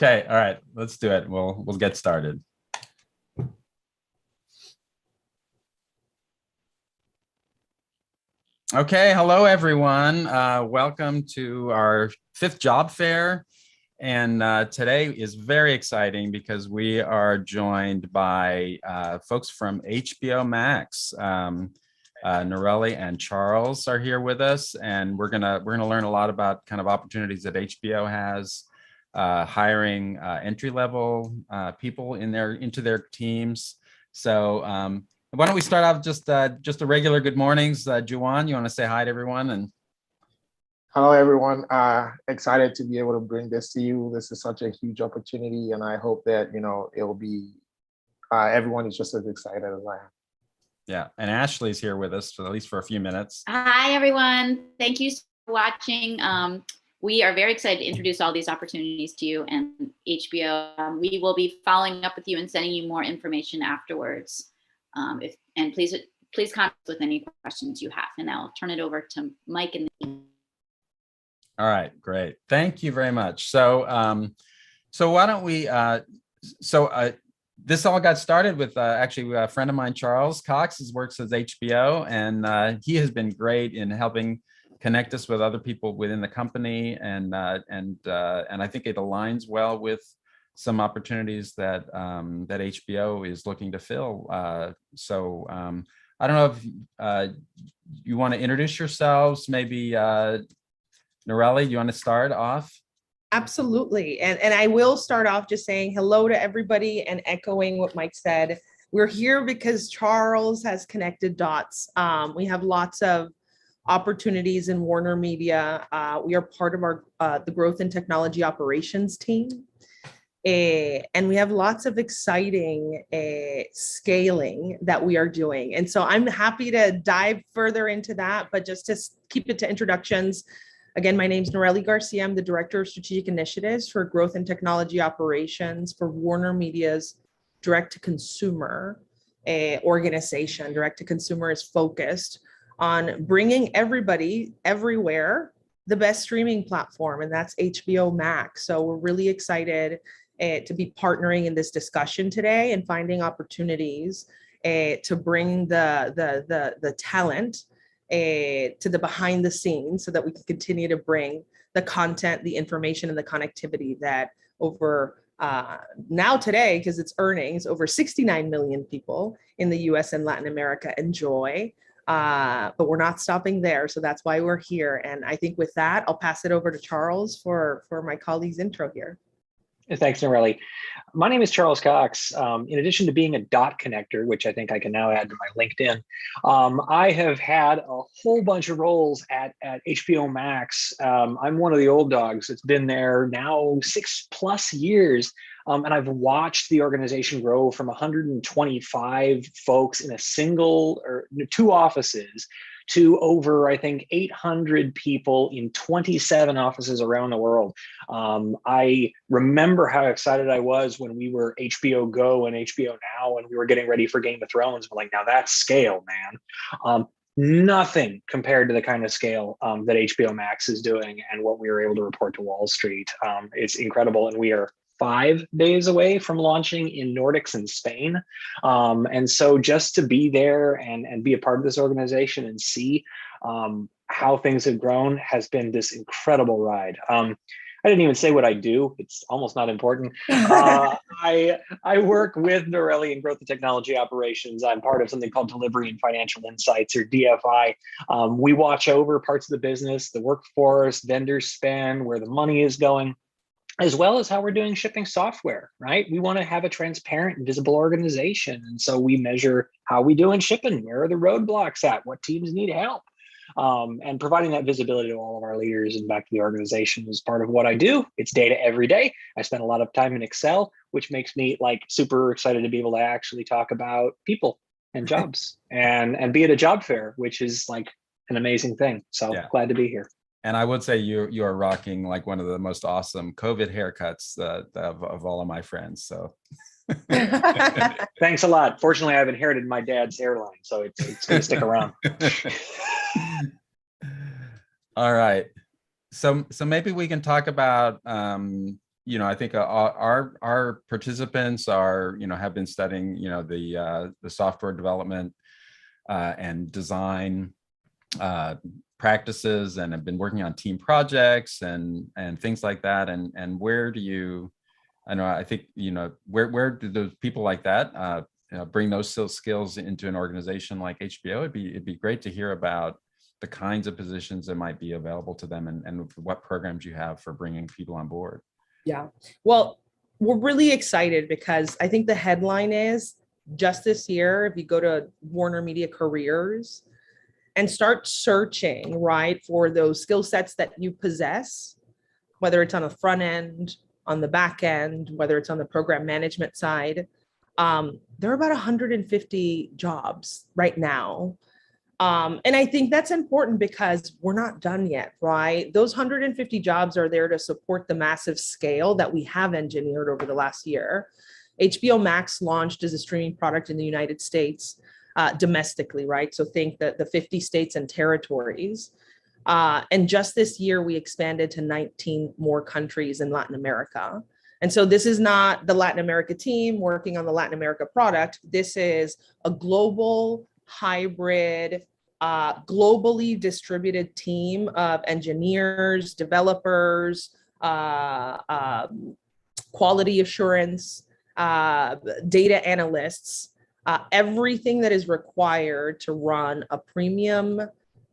Okay, all right, let's do it. We'll get started. Okay, hello everyone. Welcome to our fifth job fair. And today is very exciting because we are joined by folks from HBO Max. Noreli and Charles are here with us, and we're gonna learn a lot about kind of opportunities that HBO has, hiring entry-level people into their teams. So why don't we start off just a regular good mornings. Juwan, you want to say hi to everyone? And hello, everyone. Excited to be able to bring this to you. This is such a huge opportunity, and I hope that it'll be everyone is just as excited as I am. Yeah, and Ashley's here with us, at least for a few minutes. Hi, everyone. Thank you for watching. We are very excited to introduce all these opportunities to you and HBO. We will be following up with you and sending you more information afterwards. Please contact us with any questions you have. And I'll turn it over to Mike and the team. All right, great. Thank you very much. So, why don't we? This all got started with actually a friend of mine, Charles Cox, works as HBO, and he has been great in helping connect us with other people within the company, and I think it aligns well with some opportunities that that HBO is looking to fill. I don't know if you want to introduce yourselves, maybe. Noreli, do you want to start off? Absolutely. And I will start off just saying hello to everybody and echoing what Mike said. We're here because Charles has connected dots. We have lots of opportunities in WarnerMedia. We are part of our the growth and technology operations team. And we have lots of exciting scaling that we are doing. And so I'm happy to dive further into that, but just to keep it to introductions. Again, my name is Noreli Garcia. I'm the Director of Strategic Initiatives for Growth and Technology Operations for WarnerMedia's direct-to-consumer organization. Direct-to-consumer is focused on bringing everybody, everywhere, the best streaming platform, and that's HBO Max. So we're really excited to be partnering in this discussion today and finding opportunities to bring the talent to the behind the scenes so that we can continue to bring the content, the information, and the connectivity that over now today, because it's earnings, over 69 million people in the US and Latin America enjoy. But we're not stopping there. So that's why we're here. And I think with that, I'll pass it over to Charles for my colleague's intro here. Thanks, Noreli. My name is Charles Cox. In addition to being a dot connector, which I think I can now add to my LinkedIn, I have had a whole bunch of roles at HBO Max. I'm one of the old dogs. It's been there now 6+ years. And I've watched the organization grow from 125 folks in a single or two offices to over, I think, 800 people in 27 offices around the world. I remember how excited I was when we were HBO Go and HBO Now, and we were getting ready for Game of Thrones. I'm like, now that's scale, man. Nothing compared to the kind of scale that HBO Max is doing and what we were able to report to Wall Street. It's incredible, and we are 5 days away from launching in Nordics and Spain. And so just to be there and be a part of this organization and see how things have grown has been this incredible ride. I didn't even say what I do. It's almost not important. I work with Noreli in Growth and Technology Operations. I'm part of something called Delivery and Financial Insights, or DFI. We watch over parts of the business, the workforce, vendor spend, where the money is going, as well as how we're doing shipping software, right? We want to have a transparent and visible organization. And so we measure how we do in shipping, where are the roadblocks at, what teams need help, and providing that visibility to all of our leaders and back to the organization is part of what I do. It's data every day. I spend a lot of time in Excel, which makes me like super excited to be able to actually talk about people and jobs and be at a job fair, which is like an amazing thing. So yeah. Glad to be here. And I would say you are rocking like one of the most awesome COVID haircuts of all of my friends. So thanks a lot. Fortunately, I've inherited my dad's hairline, so it's going to stick around. All right. So maybe we can talk about I think our participants are, have been studying, the software development and design practices, and have been working on team projects and things like that. And where do you, I think, where do those people like that bring those skills into an organization like HBO? It'd be great to hear about the kinds of positions that might be available to them, and what programs you have for bringing people on board. Yeah, well, we're really excited because I think the headline is, just this year, if you go to WarnerMedia careers and start searching, right, for those skill sets that you possess, whether it's on the front end, on the back end, whether it's on the program management side, there are about 150 jobs right now. And I think that's important because we're not done yet, right? Those 150 jobs are there to support the massive scale that we have engineered over the last year. HBO Max launched as a streaming product in the United States domestically, right? So think that the 50 states and territories. And just this year, we expanded to 19 more countries in Latin America. And so this is not the Latin America team working on the Latin America product. This is a global, hybrid, globally distributed team of engineers, developers, quality assurance, data analysts, everything that is required to run a premium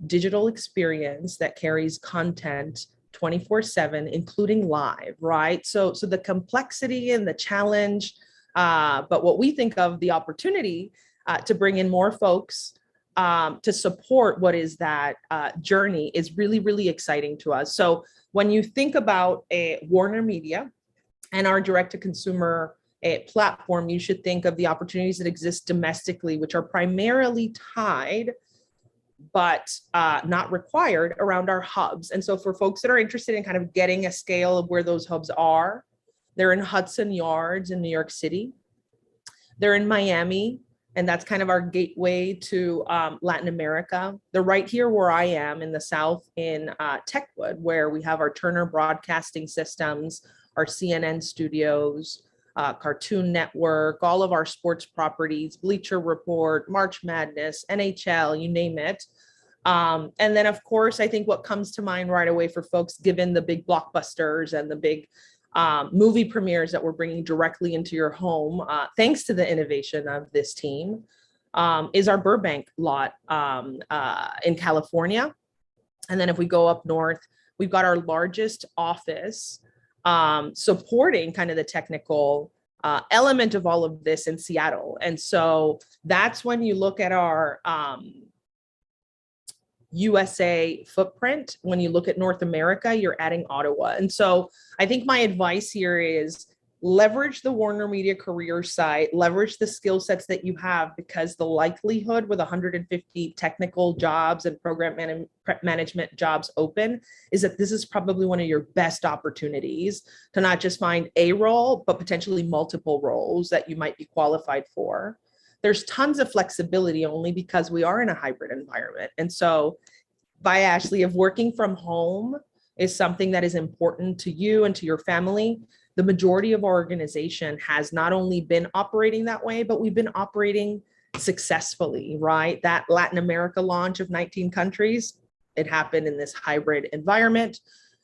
digital experience that carries content 24/7, including live, right? So the complexity and the challenge, but what we think of the opportunity to bring in more folks to support what is that journey is really, really exciting to us. So when you think about a WarnerMedia and our direct-to-consumer platform, you should think of the opportunities that exist domestically, which are primarily tied but not required around our hubs. And so for folks that are interested in kind of getting a scale of where those hubs are, they're in Hudson Yards in New York City. They're in Miami, and that's kind of our gateway to Latin America. They're right here where I am in the South in Techwood, where we have our Turner Broadcasting Systems, our CNN studios, Cartoon Network, all of our sports properties, Bleacher Report, March Madness, NHL, you name it. And then, of course, I think what comes to mind right away for folks, given the big blockbusters and the big movie premieres that we're bringing directly into your home, thanks to the innovation of this team, is our Burbank lot in California. And then if we go up north, we've got our largest office supporting kind of the technical element of all of this in Seattle. And so that's when you look at our USA footprint. When you look at North America, you're adding Ottawa. And so I think my advice here is leverage the WarnerMedia career site, leverage the skill sets that you have, because the likelihood with 150 technical jobs and program management jobs open is that this is probably one of your best opportunities to not just find a role, but potentially multiple roles that you might be qualified for. There's tons of flexibility only because we are in a hybrid environment. And so, by Ashley, if working from home is something that is important to you and to your family, the majority of our organization has not only been operating that way, but we've been operating successfully, right? That Latin America launch of 19 countries, it happened in this hybrid environment.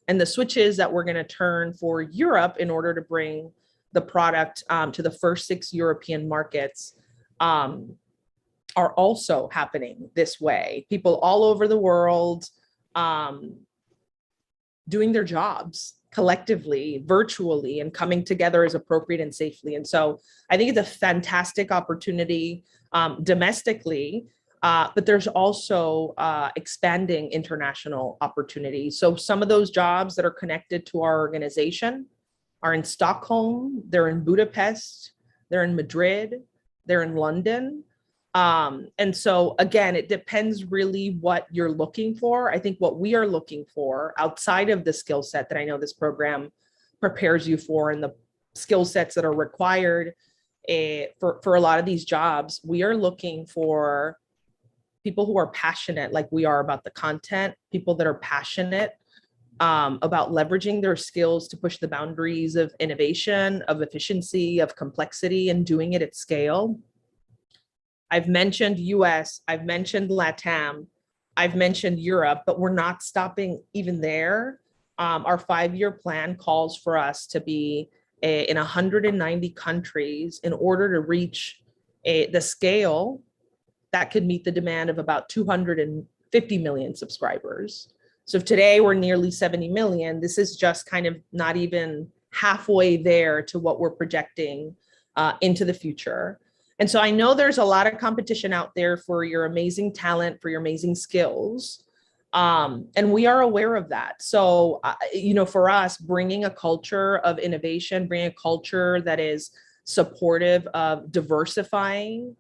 And the switches that we're going to turn for Europe in order to bring the product to the first 6 European markets are also happening this way. People all over the world doing their jobs collectively, virtually, and coming together as appropriate and safely. And so I think it's a fantastic opportunity domestically, but there's also expanding international opportunities. So some of those jobs that are connected to our organization are in Stockholm, they're in Budapest, they're in Madrid, they're in London. And so again, it depends really what you're looking for. I think what we are looking for outside of the skill set that I know this program prepares you for, and the skill sets that are required for a lot of these jobs, we are looking for people who are passionate like we are about the content, people that are passionate about leveraging their skills to push the boundaries of innovation, of efficiency, of complexity, and doing it at scale. I've mentioned US, I've mentioned LATAM, I've mentioned Europe, but we're not stopping even there. Our 5-year plan calls for us to be in 190 countries in order to reach the scale that could meet the demand of about 250 million subscribers. So if today we're nearly 70 million, this is just kind of not even halfway there to what we're projecting into the future. And so I know there's a lot of competition out there for your amazing talent, for your amazing skills. And we are aware of that. So, for us, bringing a culture of innovation, bringing a culture that is supportive of diversifying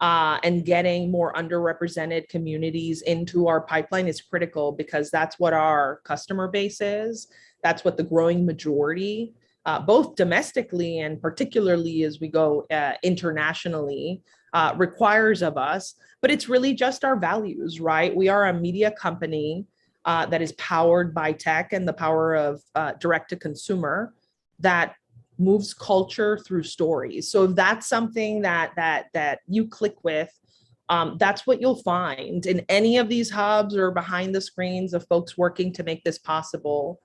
and getting more underrepresented communities into our pipeline is critical, because that's what our customer base is. That's what the growing majority, both domestically and particularly as we go internationally, requires of us. But it's really just our values, right? We are a media company that is powered by tech and the power of direct to consumer that moves culture through stories. So if that's something that you click with, that's what you'll find in any of these hubs or behind the screens of folks working to make this possible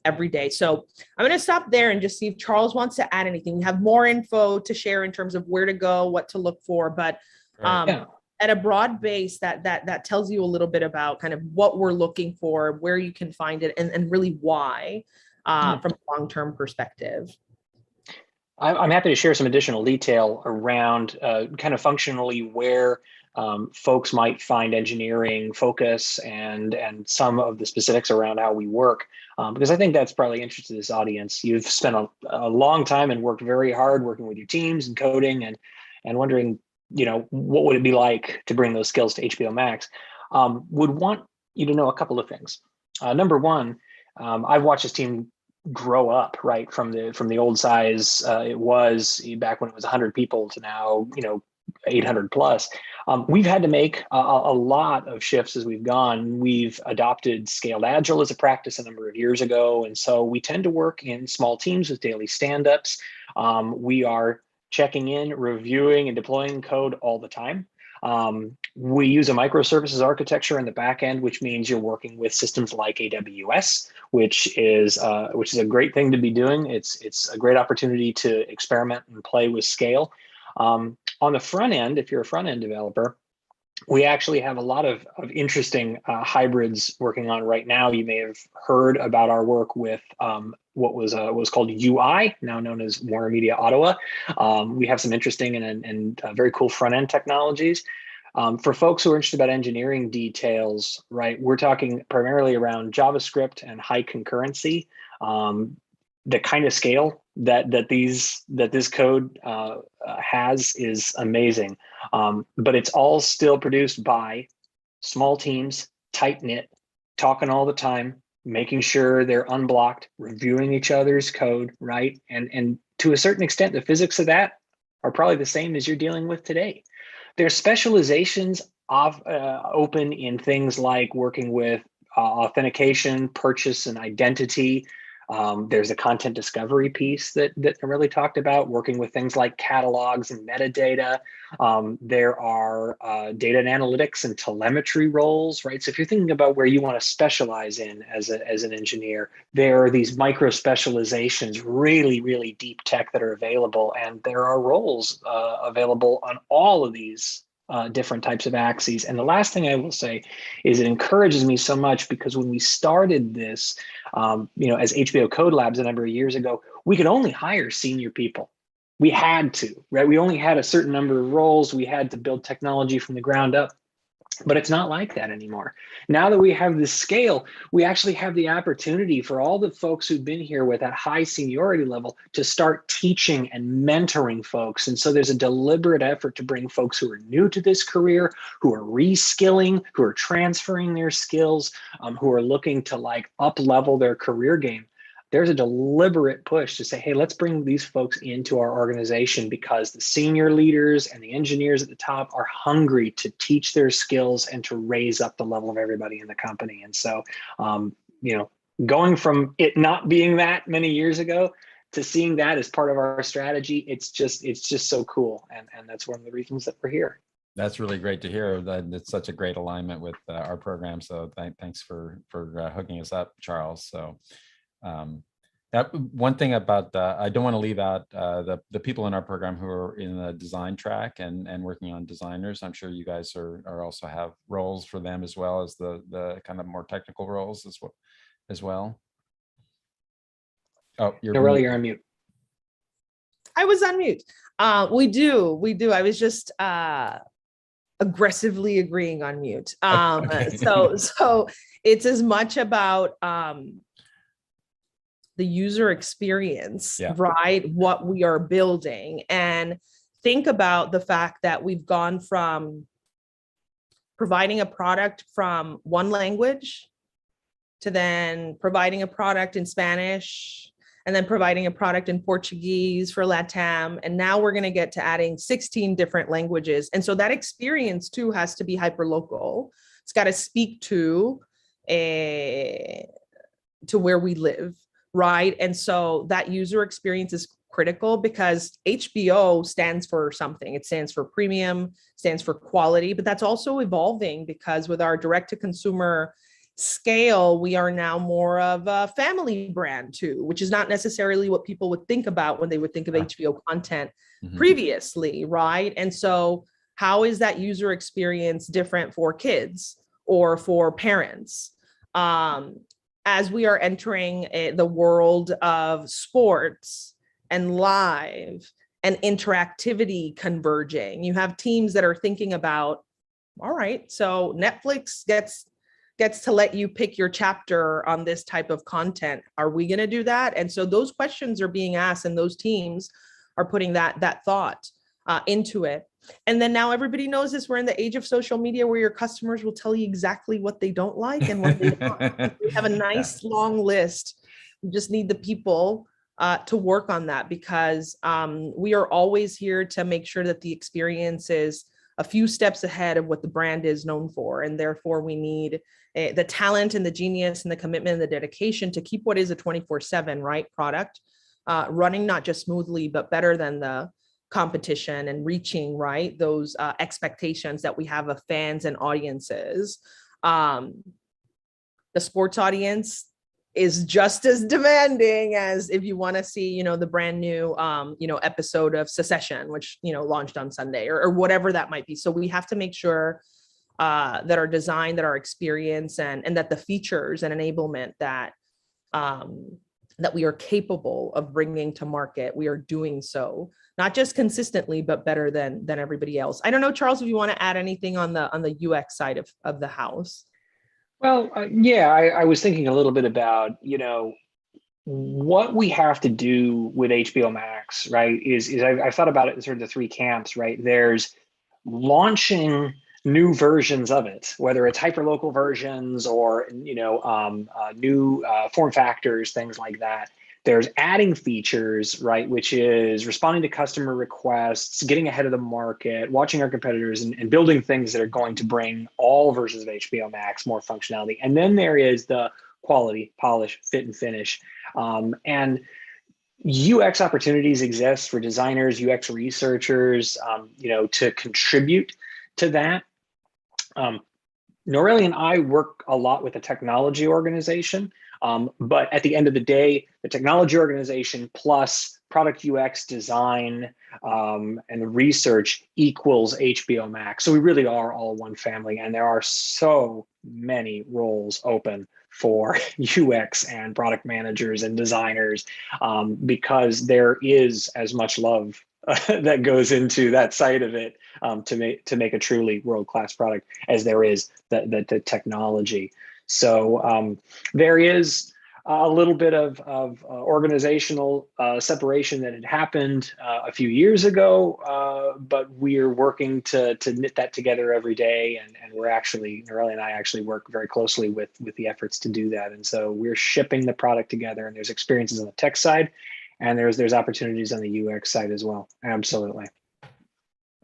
every day. So I'm going to stop there and just see if Charles wants to add anything. We have more info to share in terms of where to go, what to look for, but at a broad base that tells you a little bit about kind of what we're looking for, where you can find it, and really why from a long-term perspective. I'm happy to share some additional detail around kind of functionally where folks might find engineering focus and some of the specifics around how we work, because I think that's probably interesting to this audience. You've spent a long time and worked very hard working with your teams and coding and wondering, what would it be like to bring those skills to HBO Max? Would want you to know a couple of things. Number one, I've watched this team grow up, right, from the old size it was back when it was 100 people to now 800 plus. We've had to make a lot of shifts as we've gone. We've adopted scaled agile as a practice a number of years ago, and so we tend to work in small teams with daily stand-ups. We are checking in, reviewing, and deploying code all the time. We use a microservices architecture in the back end, which means you're working with systems like AWS, which is a great thing to be doing. It's a great opportunity to experiment and play with scale. On the front end, if you're a front end developer, we actually have a lot of interesting hybrids working on right now. You may have heard about our work with what was called UI, now known as WarnerMedia Ottawa. We have some interesting and very cool front end technologies. For folks who are interested about engineering details, right, we're talking primarily around JavaScript and high concurrency. The kind of scale that this code has is amazing, but it's all still produced by small teams, tight knit, talking all the time, making sure they're unblocked, reviewing each other's code, right? And to a certain extent, the physics of that are probably the same as you're dealing with today. There's specializations open in things like working with authentication, purchase, and identity. There's a content discovery piece that Noreli talked about, working with things like catalogs and metadata. There are data and analytics and telemetry roles, right? So if you're thinking about where you want to specialize in as an engineer, there are these micro specializations, really, really deep tech that are available. And there are roles available on all of these different types of axes. And the last thing I will say is it encourages me so much, because when we started this, as HBO Code Labs a number of years ago, we could only hire senior people. We had to, right? We only had a certain number of roles. We had to build technology from the ground up. But it's not like that anymore. Now that we have this scale, we actually have the opportunity for all the folks who've been here with that high seniority level to start teaching and mentoring folks. And so there's a deliberate effort to bring folks who are new to this career, who are reskilling, who are transferring their skills, who are looking to up level their career game. There's a deliberate push to say, hey, let's bring these folks into our organization, because the senior leaders and the engineers at the top are hungry to teach their skills and to raise up the level of everybody in the company. And so, going from it not being that many years ago to seeing that as part of our strategy, it's just so cool. And that's one of the reasons that we're here. That's really great to hear. That it's such a great alignment with our program. So thanks for hooking us up, Charles. So that one thing about I don't want to leave out the people in our program who are in the design track and working on designers. I'm sure you guys are also have roles for them as well as the kind of more technical roles as well. Oh, Noreli, you're on mute. I was on mute. We do. I was just aggressively agreeing on mute. Okay. So it's as much about the user experience, right? What we are building, and think about the fact that we've gone from providing a product from one language to then providing a product in Spanish, and then providing a product in Portuguese for LATAM. And now we're going to get to adding 16 different languages. And so that experience too has to be hyperlocal. It's got to speak to where we live, right? And so that user experience is critical because HBO stands for something. It stands for premium, stands for quality, but that's also evolving because with our direct to consumer scale, we are now more of a family brand too, which is not necessarily what people would think about when they would think of HBO content previously, right? And so how is that user experience different for kids or for parents? As we are entering the world of sports and live and interactivity converging, you have teams that are thinking about, all right, so Netflix gets to let you pick your chapter on this type of content. Are we going to do that? And so those questions are being asked, and those teams are putting that thought into it. And then now everybody knows this. We're in the age of social media where your customers will tell you exactly what they don't like and what they want. We have a nice long list. We just need the people to work on that because we are always here to make sure that the experience is a few steps ahead of what the brand is known for. And therefore we need the talent and the genius and the commitment and the dedication to keep what is a 24/7 right product running, not just smoothly, but better than the competition and reaching right those expectations that we have of fans and audiences. The sports audience is just as demanding as if you want to see, the brand new, episode of Succession, which, launched on Sunday or whatever that might be. So we have to make sure that our design, that our experience and that the features and enablement that we are capable of bringing to market, we are doing so, not just consistently, but better than everybody else. I don't know, Charles, if you want to add anything on the UX side of the house. Well, I was thinking a little bit about, what we have to do with HBO Max, right? I've thought about it in sort of the three camps, right? There's launching new versions of it, whether it's hyperlocal versions or, new form factors, things like that. There's adding features, right, which is responding to customer requests, getting ahead of the market, watching our competitors and building things that are going to bring all versions of HBO Max more functionality. And then there is the quality, polish, fit and finish. And UX opportunities exist for designers, UX researchers, to contribute to that. Noreli and I work a lot with a technology organization. But at the end of the day, the technology organization plus product UX design and research equals HBO Max. So we really are all one family, and there are so many roles open for UX and product managers and designers because there is as much love that goes into that side of it to make a truly world-class product as there is the technology. So there is a little bit of organizational separation that had happened a few years ago, but we're working to knit that together every day. And Noreli and I actually work very closely with the efforts to do that. And so we're shipping the product together, and there's experiences on the tech side, and there's opportunities on the UX side as well. Absolutely.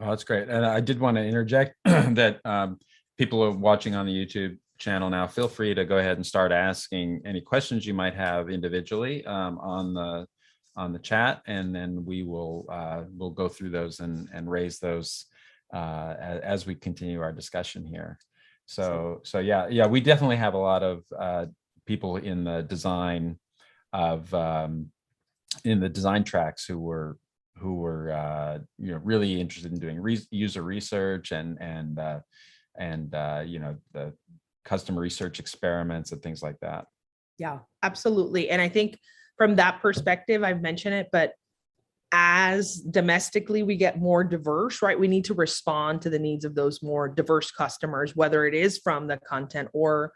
Oh, that's great. And I did want to interject that people are watching on the YouTube channel now. Feel free to go ahead and start asking any questions you might have individually on the chat, and then we'll go through those and raise those as we continue our discussion here. So yeah, we definitely have a lot of people in the design tracks who were really interested in doing user research and the customer research experiments and things like that. Yeah, absolutely. And I think from that perspective, I've mentioned it, but as domestically we get more diverse, right, we need to respond to the needs of those more diverse customers, whether it is from the content or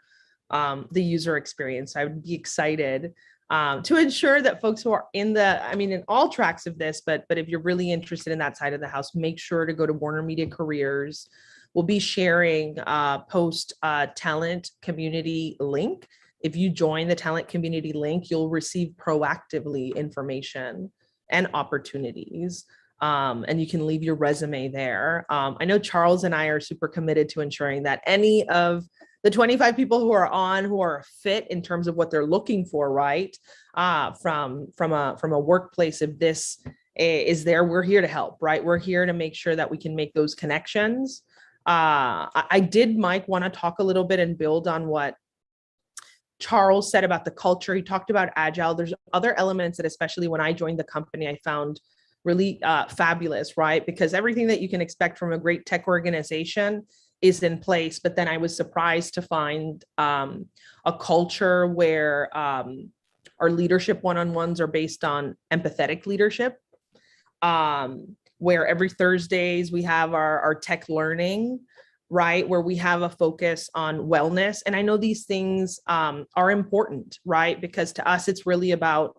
the user experience. I would be excited to ensure that folks who are in all tracks of this, but if you're really interested in that side of the house, make sure to go to WarnerMedia Careers. We'll be sharing post talent community link. If you join the talent community link, you'll receive proactively information and opportunities. And you can leave your resume there. I know Charles and I are super committed to ensuring that any of the 25 people who are a fit in terms of what they're looking for, right? From a workplace, if this is there, we're here to help, right? We're here to make sure that we can make those connections. I did, Mike, want to talk a little bit and build on what Charles said about the culture. He talked about agile. There's other elements that, especially when I joined the company, I found really fabulous, right? Because everything that you can expect from a great tech organization is in place. But then I was surprised to find a culture where our leadership one-on-ones are based on empathetic leadership, where every Thursdays we have our tech learning, right, where we have a focus on wellness. And I know these things are important, right? Because to us, it's really about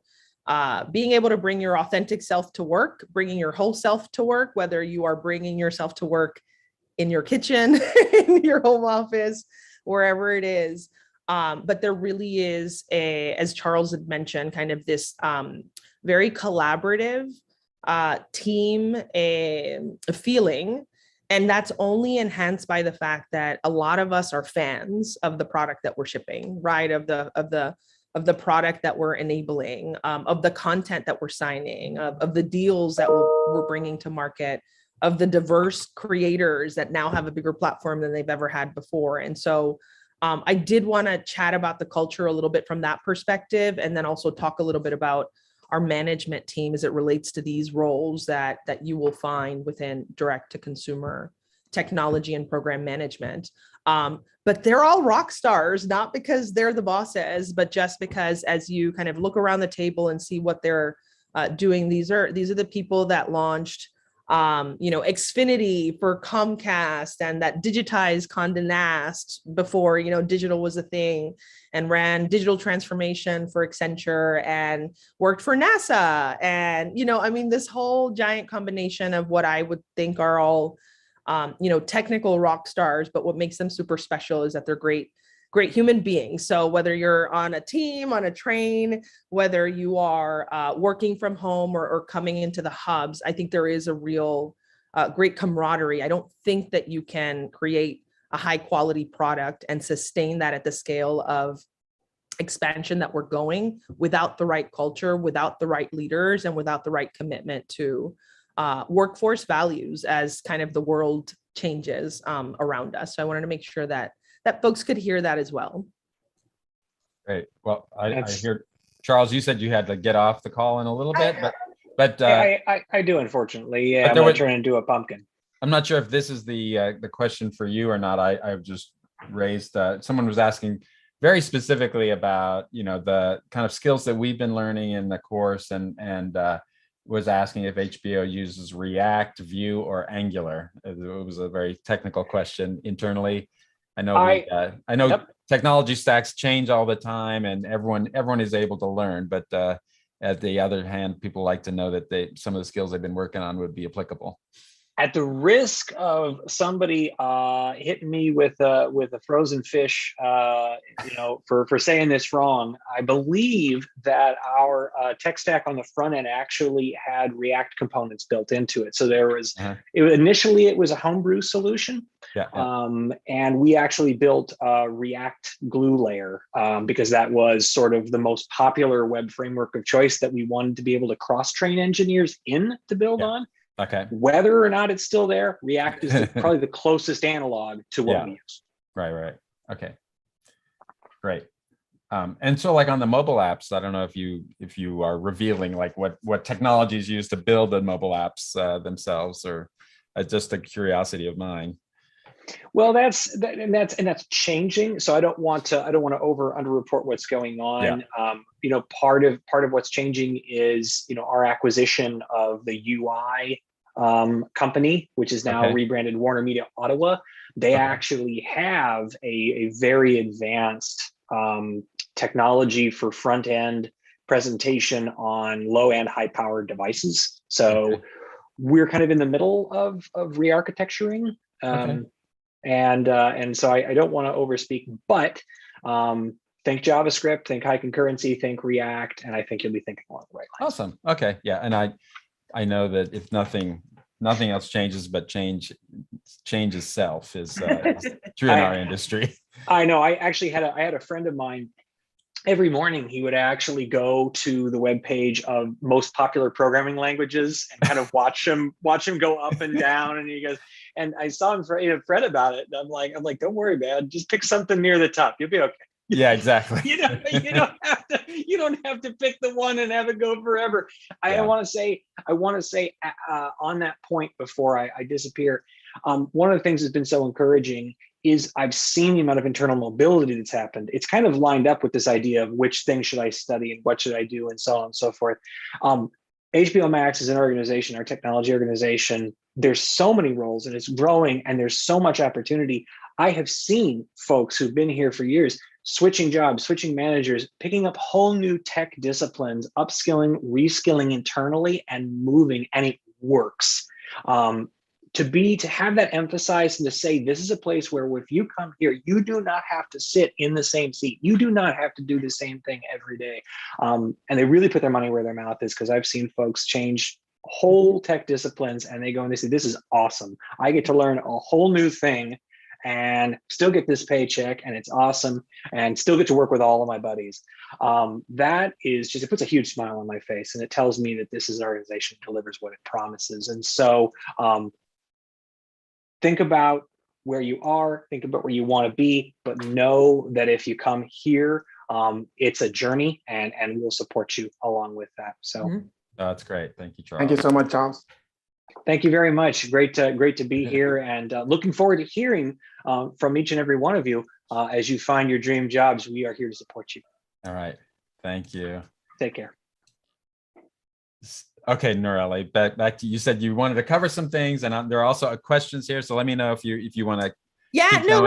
being able to bring your authentic self to work, bringing your whole self to work, whether you are bringing yourself to work in your kitchen, in your home office, wherever it is. But there really is as Charles had mentioned, kind of this very collaborative team feeling. And that's only enhanced by the fact that a lot of us are fans of the product that we're shipping, right? Of the product that we're enabling, of the content that we're signing, of the deals that we're bringing to market, of the diverse creators that now have a bigger platform than they've ever had before. And so I did want to chat about the culture a little bit from that perspective, and then also talk a little bit about our management team as it relates to these roles that you will find within direct to consumer technology and program management. But they're all rock stars, not because they're the bosses, but just because as you kind of look around the table and see what they're doing, these are the people that launched Xfinity for Comcast, and that digitized Condé Nast before, digital was a thing, and ran digital transformation for Accenture and worked for NASA. And, this whole giant combination of what I would think are all, technical rock stars, but what makes them super special is that they're great human beings. So whether you're on a team, on a train, whether you are working from home or coming into the hubs, I think there is a real great camaraderie. I don't think that you can create a high quality product and sustain that at the scale of expansion that we're going without the right culture, without the right leaders, and without the right commitment to workforce values as kind of the world changes around us. So I wanted to make sure that folks could hear that as well. Great. Well, I hear, Charles, you said you had to get off the call in a little bit, but I do, unfortunately. Yeah, I'm not trying to do a pumpkin. I'm not sure if this is the question for you or not. I've just raised, someone was asking very specifically about, the kind of skills that we've been learning in the course, and was asking if HBO uses React, Vue, or Angular. It was a very technical question internally. I know yep. Technology stacks change all the time, and everyone is able to learn. But at the other hand, people like to know that some of the skills they've been working on would be applicable. At the risk of somebody hitting me with a frozen fish, for saying this wrong, I believe that our tech stack on the front end actually had React components built into it. So there was initially it was a homebrew solution. Yeah. And we actually built a React glue layer because that was sort of the most popular web framework of choice that we wanted to be able to cross-train engineers in to build on. Okay. Whether or not it's still there, React is probably the closest analog to what we use. Right. Okay. Great. And so like on the mobile apps, I don't know if you are revealing like what technologies used to build the mobile apps themselves, or just a curiosity of mine. Well, that's changing. So I don't want to underreport what's going on. Yeah. Part of what's changing is our acquisition of the UI company, which is now rebranded WarnerMedia Ottawa. They actually have a very advanced technology for front end presentation on low and high powered devices. So we're kind of in the middle of re-architecturing. And so I don't want to overspeak, but think JavaScript, think high concurrency, think React, and I think you'll be thinking along the right lines. Awesome. Okay. Yeah. And I know that if nothing else changes, but change itself is true in our industry. I know. I actually had a friend of mine. Every morning, he would actually go to the webpage of most popular programming languages and kind of watch him go up and down. And he goes, and I saw him fret about it. And I'm like, don't worry, man. Just pick something near the top. You'll be okay. Yeah, exactly. you don't have to pick the one and have it go forever. I want to say on that point before I disappear. One of the things that's been so encouraging is I've seen the amount of internal mobility that's happened. It's kind of lined up with this idea of which thing should I study and what should I do and so on and so forth. HBO Max is an organization, our technology organization. There's so many roles and it's growing and there's so much opportunity. I have seen folks who've been here for years switching jobs, switching managers, picking up whole new tech disciplines, upskilling, reskilling internally and moving, and it works. To have that emphasized and to say, this is a place where if you come here, you do not have to sit in the same seat. You do not have to do the same thing every day. And they really put their money where their mouth is, because I've seen folks change whole tech disciplines and they go and they say, this is awesome. I get to learn a whole new thing and still get this paycheck, and it's awesome, and still get to work with all of my buddies. That is just, it puts a huge smile on my face, and it tells me that this is an organization that delivers what it promises. And so think about where you are, think about where you want to be, but know that if you come here, it's a journey, and we'll support you along with that. So that's great. Thank you, Charles. Thank you so much, Charles. Thank you very much. Great to be here, and looking forward to hearing from each and every one of you as you find your dream jobs. We are here to support you. All right. Thank you. Take care. Okay, Noreli, back to you. Said you wanted to cover some things, and there are also questions here. So let me know if you want to. Yeah, no,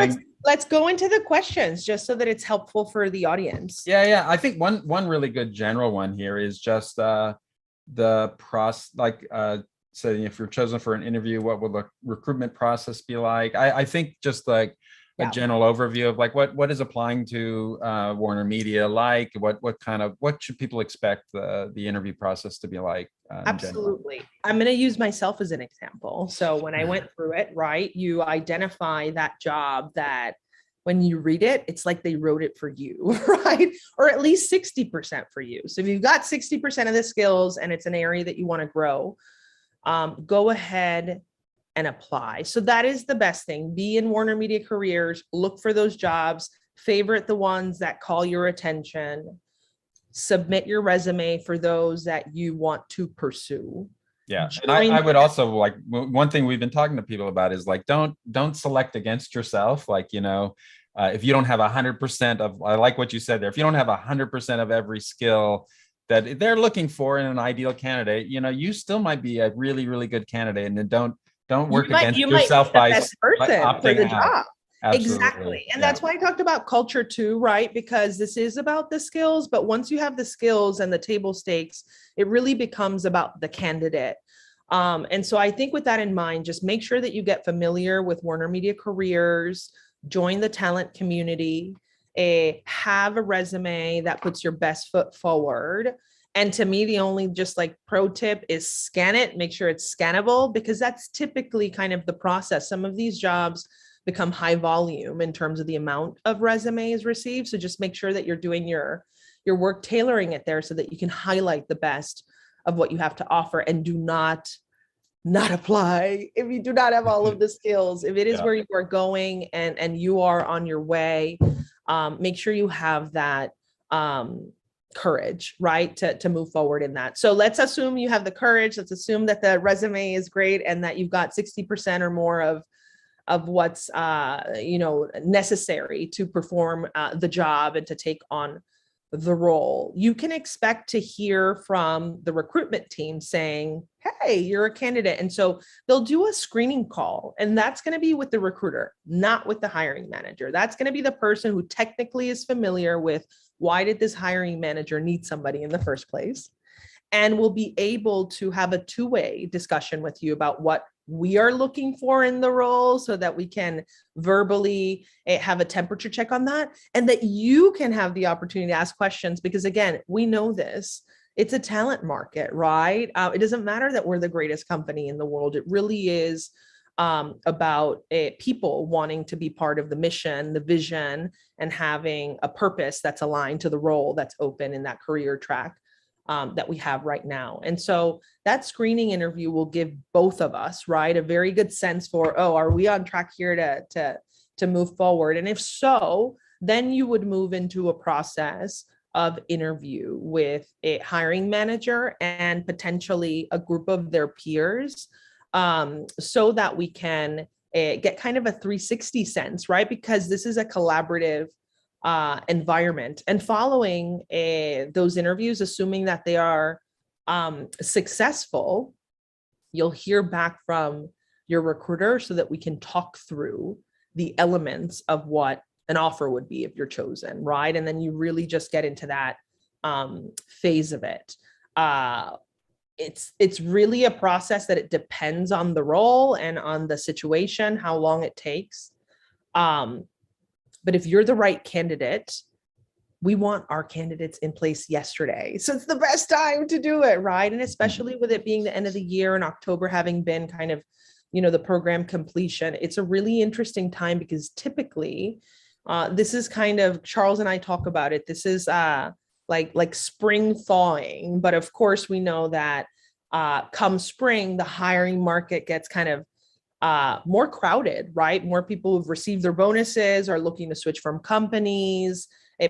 let's go into the questions just so that it's helpful for the audience. Yeah. I think one really good general one here is just the process, so if you're chosen for an interview, what will the recruitment process be like? I think just like a general overview of like what is applying to WarnerMedia like? What should people expect the interview process to be like? Absolutely. I'm going to use myself as an example. So when I went through it, right, you identify that job that when you read it, it's like they wrote it for you, right? Or at least 60% for you. So if you've got 60% of the skills and it's an area that you want to grow, go ahead and apply. So that is the best thing. Be in WarnerMedia careers, look for those jobs, favorite the ones that call your attention, submit your resume for those that you want to pursue. Yeah. And I would also like, one thing we've been talking to people about is like, don't select against yourself. Like, if you don't have 100% of, I like what you said there, if you don't have 100% of every skill that they're looking for in an ideal candidate, you still might be a really, really good candidate, and then don't work against yourself by opting for the out. job. Absolutely. Exactly. And that's why I talked about culture too, right? Because this is about the skills, but once you have the skills and the table stakes, it really becomes about the candidate. And so I think with that in mind, just make sure that you get familiar with WarnerMedia careers, join the talent community, have a resume that puts your best foot forward. And to me, the only just like pro tip is scan it, make sure it's scannable, because that's typically kind of the process. Some of these jobs become high volume in terms of the amount of resumes received. So just make sure that you're doing your work, tailoring it there so that you can highlight the best of what you have to offer, and do not apply if you do not have all of the skills. If it is where you are going and you are on your way, make sure you have that courage, right, to move forward in that. So let's assume you have the courage. Let's assume that the resume is great and that you've got 60% or more of what's necessary to perform the job and to take on the role. You can expect to hear from the recruitment team saying, hey, you're a candidate. And so they'll do a screening call, and that's going to be with the recruiter, not with the hiring manager. That's going to be the person who technically is familiar with why did this hiring manager need somebody in the first place, and will be able to have a two-way discussion with you about what we are looking for in the role, so that we can verbally have a temperature check on that, and that you can have the opportunity to ask questions. Because again, we know this, it's a talent market, right? It doesn't matter that we're the greatest company in the world. It really is about people wanting to be part of the mission, the vision, and having a purpose that's aligned to the role that's open in that career track that we have right now. And so that screening interview will give both of us, right, a very good sense for, oh, are we on track here to move forward? And if so, then you would move into a process of interview with a hiring manager and potentially a group of their peers, so that we can get kind of a 360 sense, right? Because this is a collaborative environment. And following those interviews, assuming that they are successful, you'll hear back from your recruiter so that we can talk through the elements of what an offer would be if you're chosen, right? And then you really just get into that phase of it. It's really a process that it depends on the role and on the situation, how long it takes. But if you're the right candidate, we want our candidates in place yesterday. So it's the best time to do it, right? And especially with it being the end of the year and October having been kind of, the program completion, it's a really interesting time, because typically this is kind of, Charles and I talk about it, this is like spring thawing. But of course, we know that come spring, the hiring market gets kind of more crowded, right? More people who've received their bonuses are looking to switch from companies.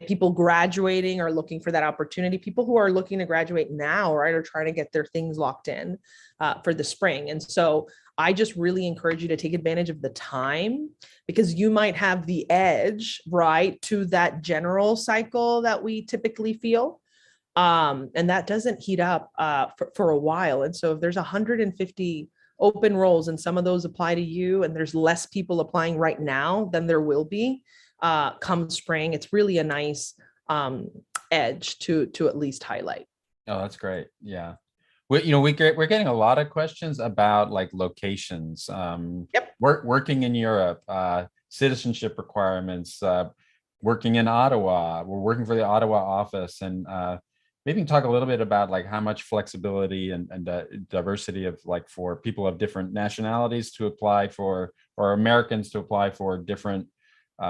People graduating are looking for that opportunity. People who are looking to graduate now, right, are trying to get their things locked in for the spring. And so I just really encourage you to take advantage of the time, because you might have the edge, right, to that general cycle that we typically feel. And that doesn't heat up for a while. And so if there's 150 open roles and some of those apply to you, and there's less people applying right now than there will be come spring, it's really a nice edge to at least highlight. Oh, that's great. Yeah. We're getting a lot of questions about like locations, working in Europe, citizenship requirements, working in Ottawa. We're working for the Ottawa office, and maybe you can talk a little bit about like how much flexibility and diversity of like for people of different nationalities to apply for, or Americans to apply for different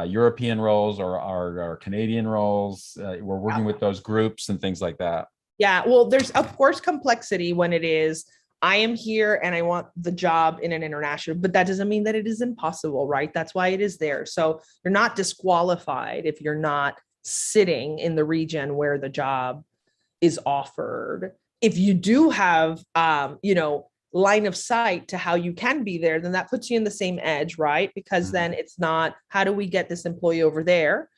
European roles or Canadian roles. We're working with those groups and things like that. Yeah, well, there's of course complexity when it is, I am here and I want the job in an international, but that doesn't mean that it is impossible, right? That's why it is there. So you're not disqualified if you're not sitting in the region where the job is offered. If you do have, line of sight to how you can be there, then that puts you in the same edge, right? Because then it's not, how do we get this employee over there?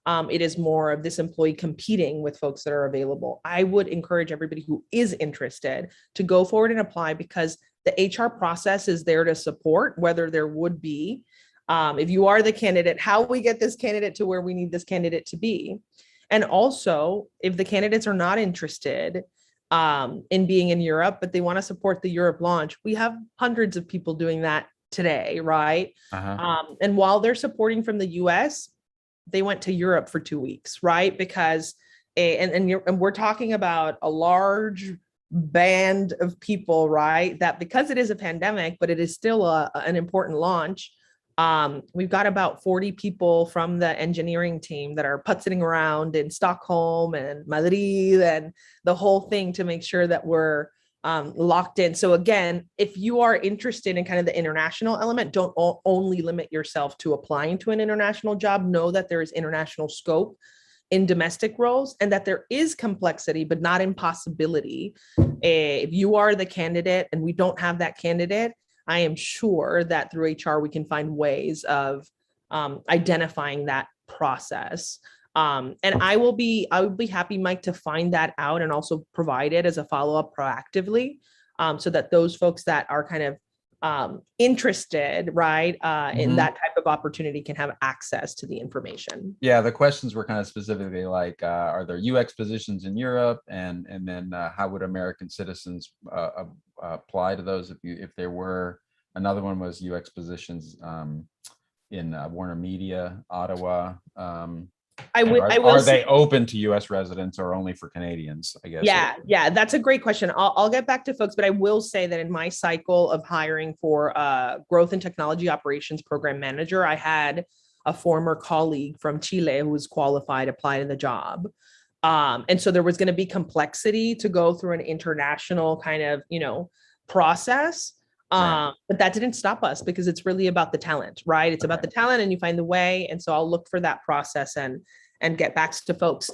It is more of this employee competing with folks that are available. I would encourage everybody who is interested to go forward and apply, because the HR process is there to support whether there would be, if you are the candidate, how we get this candidate to where we need this candidate to be. And also, if the candidates are not interested in being in Europe, but they want to support the Europe launch, we have hundreds of people doing that today, right? And while they're supporting from the US, they went to Europe for 2 weeks, right? Because, and we're talking about a large band of people, right? That because it is a pandemic, but it is still an important launch, We've got about 40 people from the engineering team that are putzing around in Stockholm and Madrid and the whole thing to make sure that we're locked in. So again, if you are interested in kind of the international element, don't only limit yourself to applying to an international job. Know that there is international scope in domestic roles and that there is complexity, but not impossibility. If you are the candidate and we don't have that candidate, I am sure that through HR, we can find ways of identifying that process. And I would be happy, Mike, to find that out and also provide it as a follow-up proactively, so that those folks that are kind of interested, right, in that type of opportunity can have access to the information. Yeah, the questions were kind of specifically like, are there UX positions in Europe, and then how would American citizens apply to those if there were? Another one was UX positions in WarnerMedia, Ottawa. Are they open to U.S. residents or only for Canadians, I guess? Yeah, that's a great question. I'll get back to folks, but I will say that in my cycle of hiring for growth and technology operations program manager, I had a former colleague from Chile who was qualified, applied to the job. And so there was going to be complexity to go through an international kind of, process. Right. But that didn't stop us because it's really about the talent, right? It's about the talent and you find the way. And so I'll look for that process and get back to folks.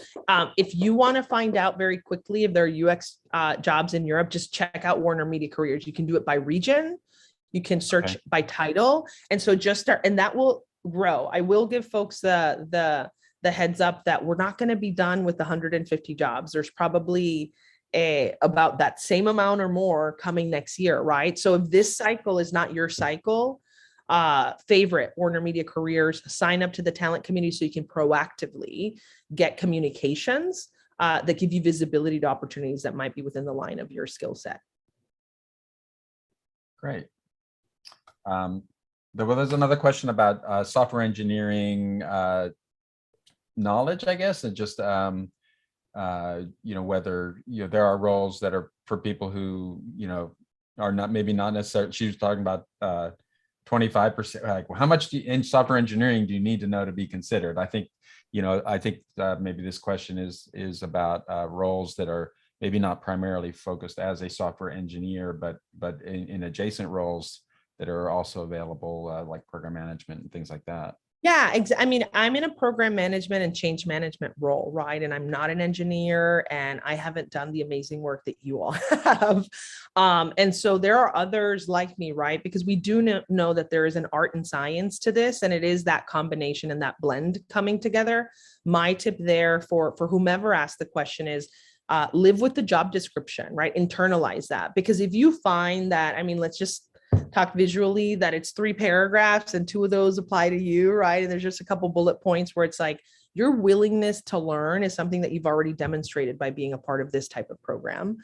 If you want to find out very quickly if there are UX jobs in Europe, just check out WarnerMedia Careers. You can do it by region. You can search by title. And so just start, and that will grow. I will give folks the heads up that we're not going to be done with the 150 jobs. There's probably about that same amount or more coming next year, right? So if this cycle is not your cycle, favorite WarnerMedia Careers, sign up to the talent community so you can proactively get communications that give you visibility to opportunities that might be within the line of your skill set. Great. There's another question about software engineering knowledge, I guess, and just whether there are roles that are for people who are not necessarily. She was talking about 25%. Like, how much in software engineering do you need to know to be considered? I think maybe this question is about roles that are maybe not primarily focused as a software engineer, but in adjacent roles that are also available, like program management and things like that. Yeah, I mean, I'm in a program management and change management role, right? And I'm not an engineer and I haven't done the amazing work that you all have. And so there are others like me, right? Because we do know that there is an art and science to this, and it is that combination and that blend coming together. My tip there for whomever asked the question is, live with the job description, right? Internalize that. Because if you find that, I mean, let's just talk visually, that it's 3 paragraphs and 2 of those apply to you, right? And there's just a couple bullet points where it's like your willingness to learn is something that you've already demonstrated by being a part of this type of program.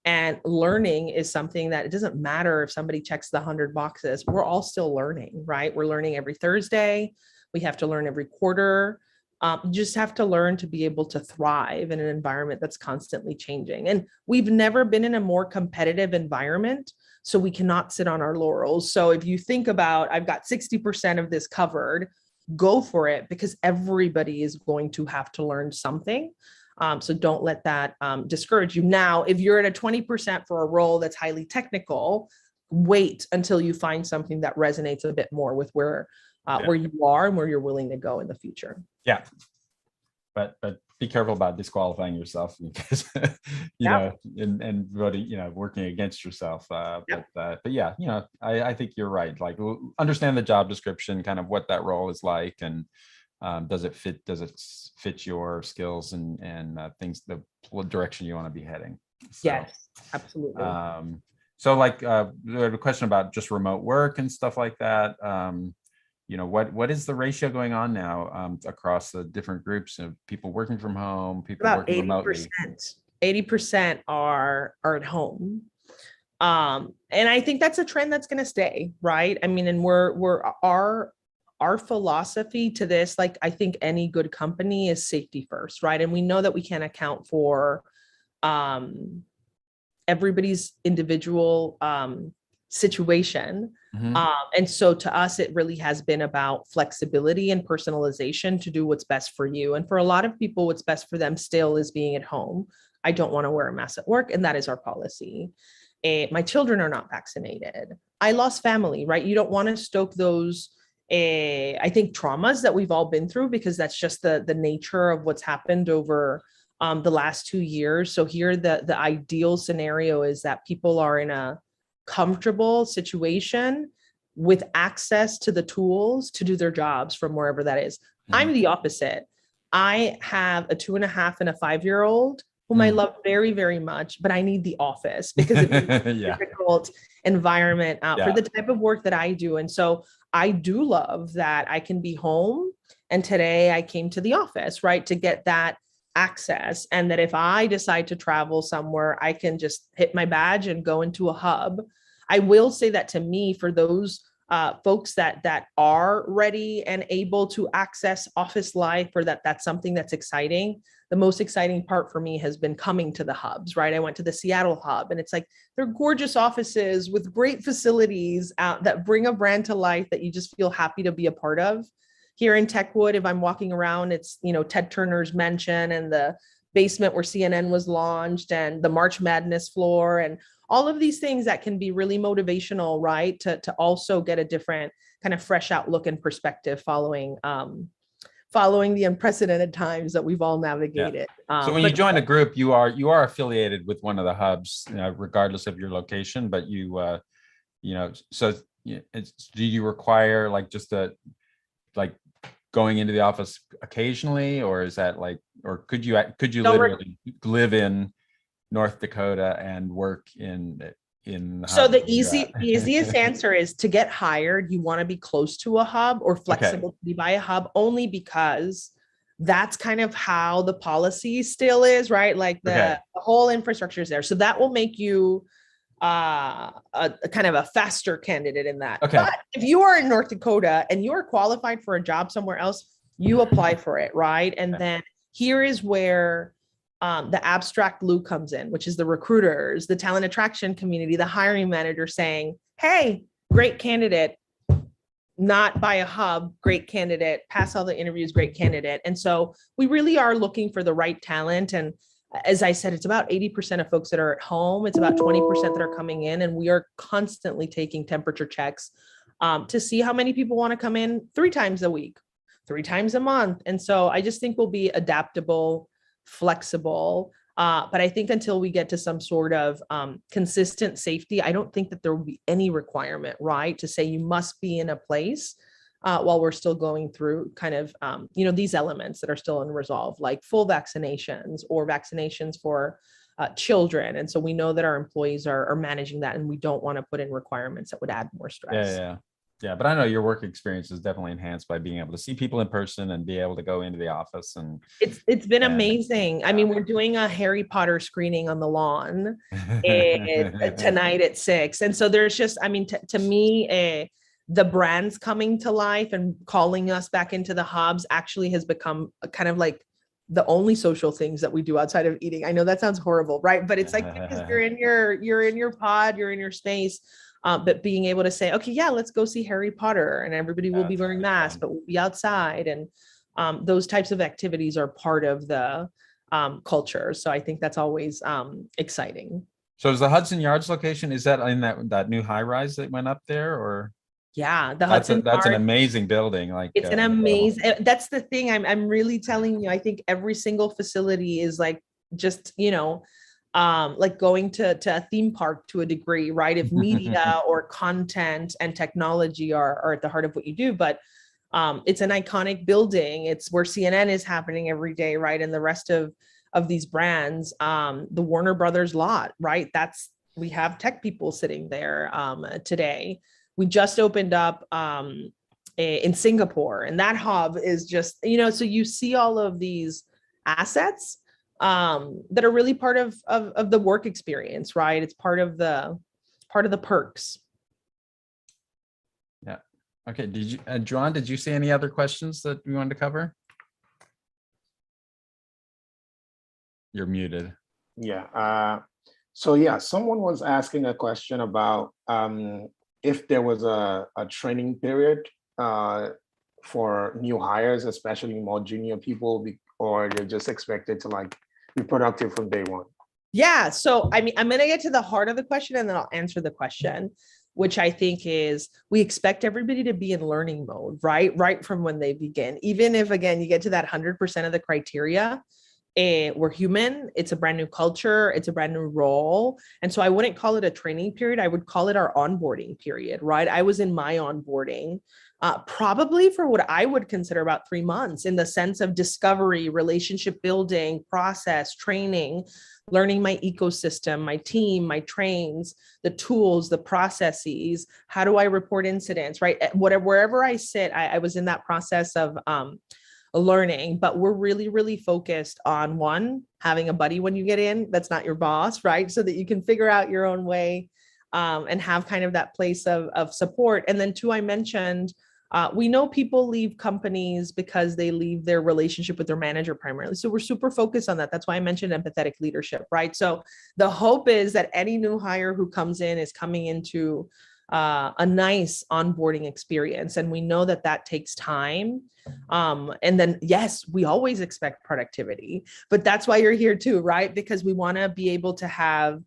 And learning is something that it doesn't matter if somebody checks the 100 boxes, we're all still learning, right? We're learning every Thursday. We have to learn every quarter. You just have to learn to be able to thrive in an environment that's constantly changing. And we've never been in a more competitive environment, so we cannot sit on our laurels. So if you think about, I've got 60% of this covered, go for it, because everybody is going to have to learn something. So don't let that discourage you. Now, if you're at a 20% for a role that's highly technical, wait until you find something that resonates a bit more with where you are and where you're willing to go in the future. Yeah. But be careful about disqualifying yourself, because and voting, working against yourself. But yeah, I think you're right. Like, understand the job description, kind of what that role is like, and does it fit your skills and things, the direction you want to be heading. So, yes, absolutely. So like the question about just remote work and stuff like that. What is the ratio going on now across the different groups of people working from home, people about working 80%, remotely? 80% are at home. And I think that's a trend that's going to stay, right? I mean, and our philosophy to this, like I think any good company, is safety first, right? And we know that we can't account for everybody's individual situation. Mhm. And so to us, it really has been about flexibility and personalization to do what's best for you. And for a lot of people, what's best for them still is being at home. I don't want to wear a mask at work, and that is our policy. And my children are not vaccinated. I lost family, right? You don't want to stoke those, I think, traumas that we've all been through, because that's just the nature of what's happened over the last 2 years. So here, the ideal scenario is that people are in a comfortable situation with access to the tools to do their jobs from wherever that is. I'm the opposite. I have a 2.5 and a 5-year-old whom I love very, very much, but I need the office because it's a difficult environment for the type of work that I do. And so I do love that I can be home. And today I came to the office, right, to get that access. And that if I decide to travel somewhere, I can just hit my badge and go into a hub. I will say that to me, for those folks that are ready and able to access office life, or that's something that's exciting. The most exciting part for me has been coming to the hubs, right? I went to the Seattle hub, and it's like, they're gorgeous offices with great facilities that bring a brand to life that you just feel happy to be a part of. Here in Techwood, if I'm walking around, it's, Ted Turner's mansion and the basement where CNN was launched and the March Madness floor and all of these things that can be really motivational, right? To also get a different kind of fresh outlook and perspective following the unprecedented times that we've all navigated. So when you join a group, you are affiliated with one of the hubs, regardless of your location. But so do you require like going into the office occasionally, or is that or could you literally live in North Dakota and work in the so hub? the easiest answer is, to get hired, you want to be close to a hub or flexible to be by a hub, only because that's kind of how the policy still is, right? Like the whole infrastructure is there. So that will make you a kind of a faster candidate in that. But if you are in North Dakota and you are qualified for a job somewhere else, you apply for it, right? And then here is where the abstract Lou comes in, which is the recruiters, the talent attraction community, the hiring manager saying, hey, great candidate, not by a hub, great candidate, pass all the interviews, great candidate. And so we really are looking for the right talent. And as I said, it's about 80% of folks that are at home. It's about 20% that are coming in. And we are constantly taking temperature checks to see how many people want to come in 3 times a week, 3 times a month. And so I just think we'll be adaptable, flexible. But I think until we get to some sort of consistent safety, I don't think that there will be any requirement, right, to say you must be in a place while we're still going through kind of, these elements that are still unresolved, like full vaccinations or vaccinations for children. And so we know that our employees are managing that, and we don't want to put in requirements that would add more stress. Yeah, but I know your work experience is definitely enhanced by being able to see people in person and be able to go into the office. And it's been amazing. I mean, we're doing a Harry Potter screening on the lawn tonight at 6. And so there's just, I mean, to me, the brands coming to life and calling us back into the hubs actually has become kind of like the only social things that we do outside of eating. I know that sounds horrible, right? But it's like, because you're in your pod, you're in your space. But being able to say, okay, yeah, let's go see Harry Potter, and everybody will be wearing masks, but we'll be outside. And those types of activities are part of the culture. So I think that's always exciting. So is the Hudson Yards location, is that in that new high rise that went up there, or? Yeah, that's an amazing building. Like it's an amazing, that's the thing I'm really telling you. I think every single facility is like, just, like going to a theme park to a degree, right? If media or content and technology are at the heart of what you do, but it's an iconic building. It's where CNN is happening every day, right? And the rest of these brands, the Warner Brothers lot, right? We have tech people sitting there today. We just opened up in Singapore, and that hub is just, so you see all of these assets that are really part of the work experience, right? It's part of the perks. Yeah. Okay. Did you, Joan, did you see any other questions that we wanted to cover? You're muted. Yeah. So yeah, someone was asking a question about if there was a training period for new hires, especially more junior people, or they're just expected to like be productive from day one. Yeah. So, I mean, I'm going to get to the heart of the question and then I'll answer the question, which I think is we expect everybody to be in learning mode, right? Right from when they begin. Even if, again, you get to that 100% of the criteria, we're human. It's a brand new culture. It's a brand new role. And so I wouldn't call it a training period. I would call it our onboarding period, right? I was in my onboarding. Probably for what I would consider about 3 months in the sense of discovery, relationship building, process, training, learning my ecosystem, my team, my trains, the tools, the processes. How do I report incidents, right? Whatever, wherever I sit, I was in that process of learning, but we're really, really focused on one, having a buddy when you get in, that's not your boss, right? So that you can figure out your own way and have kind of that place of support. And then two, I mentioned, we know people leave companies because they leave their relationship with their manager primarily. So we're super focused on that. That's why I mentioned empathetic leadership, right? So the hope is that any new hire who comes in is coming into a nice onboarding experience. And we know that that takes time. And then, yes, we always expect productivity, but that's why you're here too, right? Because we want to be able to have,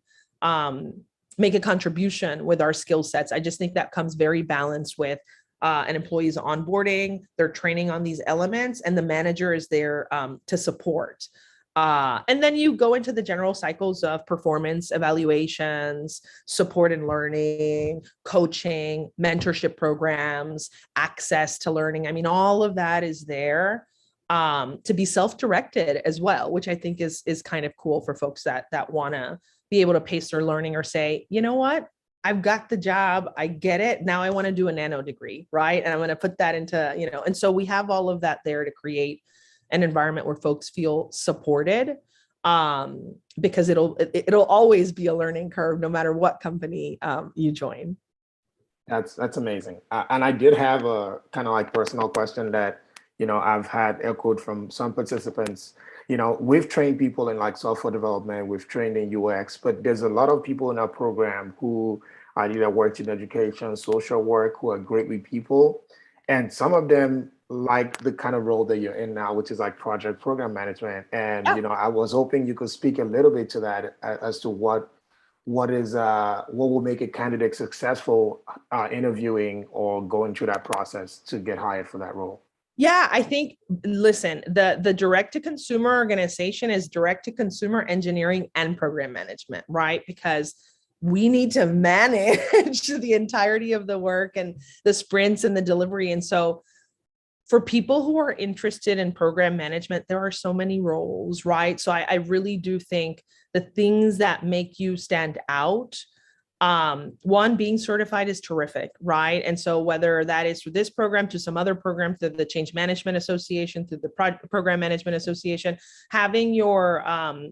make a contribution with our skill sets. I just think that comes very balanced with an employee's onboarding, their training on these elements, and the manager is there to support. And then you go into the general cycles of performance evaluations, support and learning, coaching, mentorship programs, access to learning. I mean, all of that is there to be self-directed as well, which I think is kind of cool for folks that want to be able to pace their learning or say, you know what? I've got the job. I get it. Now I want to do a nano degree, right? And I'm going to put that into, and so we have all of that there to create an environment where folks feel supported, because it'll always be a learning curve no matter what company you join. That's amazing. And I did have a kind of like personal question that, I've had echoed from some participants. We've trained people in like software development, we've trained in UX, but there's a lot of people in our program who either worked in education, social work, who are great with people. And some of them like the kind of role that you're in now, which is like project program management. And, I was hoping you could speak a little bit to that as to what will make a candidate successful interviewing or going through that process to get hired for that role. Yeah, I think, listen, the direct to consumer organization is direct to consumer engineering and program management, right? Because we need to manage the entirety of the work and the sprints and the delivery. And so for people who are interested in program management, there are so many roles, right? So I really do think the things that make you stand out, one, being certified is terrific, right? And so whether that is through this program, to some other program, through the Change Management Association, through the Program Management Association, having your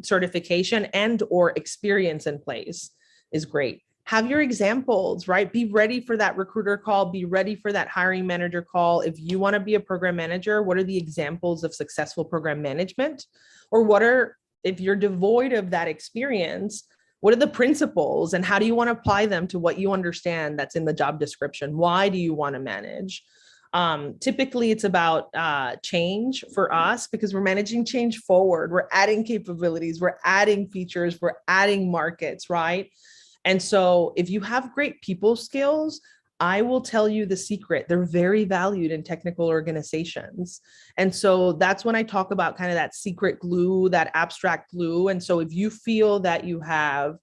certification and or experience in place is great. Have your examples, right? Be ready for that recruiter call, be ready for that hiring manager call. If you want to be a program manager, what are the examples of successful program management? Or if you're devoid of that experience, what are the principles and how do you want to apply them to what you understand that's in the job description? Why do you want to manage? Typically it's about change for us because we're managing change forward. We're adding capabilities, we're adding features, we're adding markets, right? And so if you have great people skills, I will tell you the secret. They're very valued in technical organizations. And so that's when I talk about kind of that secret glue, that abstract glue. And so if you feel that you have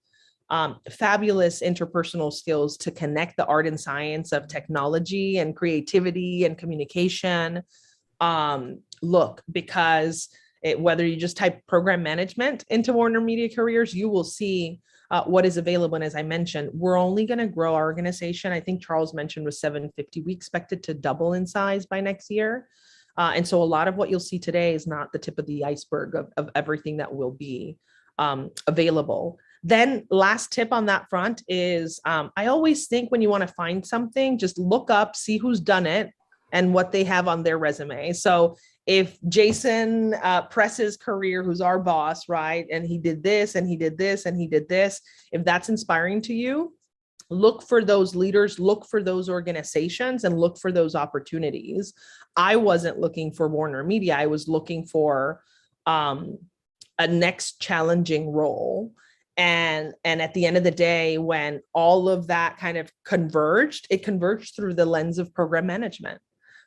fabulous interpersonal skills to connect the art and science of technology and creativity and communication, look, because whether you just type program management into WarnerMedia careers, you will see what is available. And as I mentioned, we're only going to grow our organization. I think Charles mentioned was 750. We expect it to double in size by next year. And so a lot of what you'll see today is not the tip of the iceberg of everything that will be available. Then last tip on that front is I always think when you want to find something, just look up, see who's done it and what they have on their resume. So if Jason Press's career, who's our boss, right, and he did this and he did this and he did this, if that's inspiring to you, look for those leaders, look for those organizations, and look for those opportunities. I wasn't looking for WarnerMedia. I was looking for a next challenging role. And at the end of the day, when all of that kind of converged, it converged through the lens of program management,